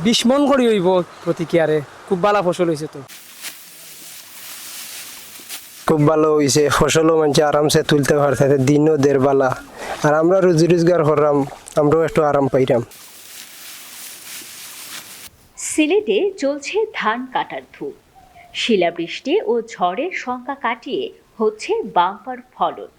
20 মন করে হইব প্রতিক্রিয়ারে, খুব ভালো ফসল হয়েছে। তো খুব ভালো হয়েছে, ফসলও মানুষ আরামসে তুলতে পারছে, দিনও দের বালা, আর আমরা রুজি রোজগার করলাম, আমরাও একটু আরাম পাইলাম। সিলেটে চলছে ধান কাটার ধূপ। শিলাবৃষ্টি ও ঝড়ের শঙ্কা কাটিয়ে হচ্ছে বাম্পার ফলন।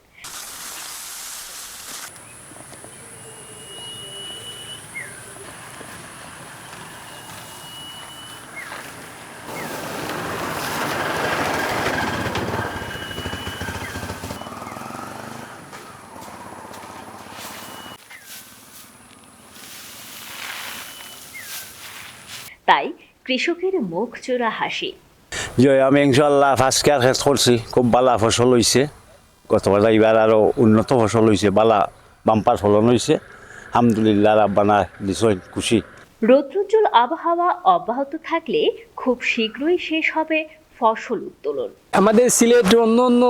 তাই কৃষকের মুখ চোরা হাসি। আমি ইনশাল্লাহ ফার্স্ট কেয়ার খেত করছি, খুব ভালো ফসল হয়েছে। গতবার এবার আরো উন্নত ফসল হয়েছে, বালা বাম্পার ফলন হয়েছে। আলহামদুলিল্লাহ, রাব্বানা দিছেন, খুশি। রৌদ্রোজ্জ্বল আবহাওয়া অব্যাহত থাকলে খুব শীঘ্রই শেষ হবে ফসল উত্তোলন। আমাদের সিলেট অন্য অন্য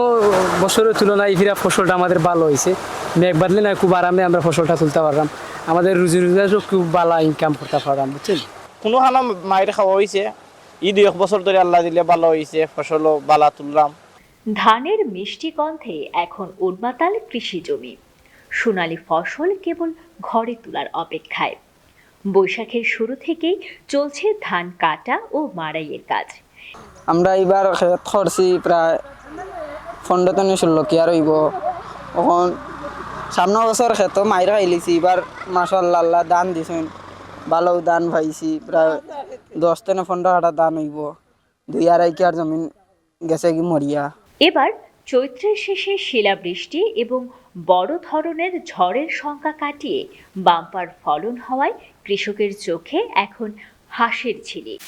বছরের তুলনায় ফিরা ফসলটা আমাদের ভালো হয়েছে। মেঘ বাদলে না, খুব আরামে আমরা ফসলটা তুলতে পারলাম। আমাদের রুজি রোজগারও খুব ভালো ইনকাম করতে পারলাম, বুঝছেন। কোনো হানা মায়ের খাওয়া হয়েছে, ই 2 বছর ধরে আল্লাহ দিলে ভালো হয়েছে, ফসলও বালা তুললাম। ধানের মিষ্টি গন্ধে এখন উন্মাতাল কৃষি জমি। সোনালী ফসল কেবল ঘরে তোলার অপেক্ষায়। বৈশাখের শুরু থেকেই চলছে ধান কাটা ও মাড়াইয়ের কাজ। আমরা এবার খেত করছি প্রায় 15-16 কি আর হইব। এখন সামনে বছর খেত মাইরা খাইলিছি, এবার মাশাআল্লাহ আল্লাহ দান দিছেন, ভালো দান পাইছি। প্রায় 10-15 কাটা দান হইব, 2-2.5 কিয়ার জমিন গেছে কি মরিয়া। এবার চৈত্রের শেষে শিলাবৃষ্টি এবং বড় ধরনের ঝড়ের শঙ্কা কাটিয়ে বাম্পার ফলন হওয়ায় কৃষকের চোখে এখন হাসির ঝিলিক।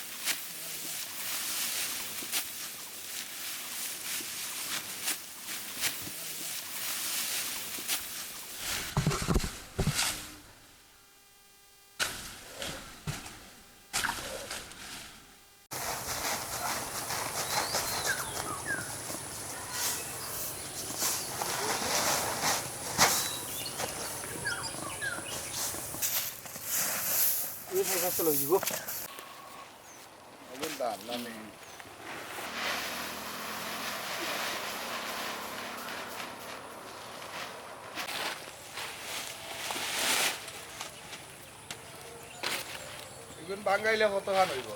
বাঙাইলে কত খান হইব?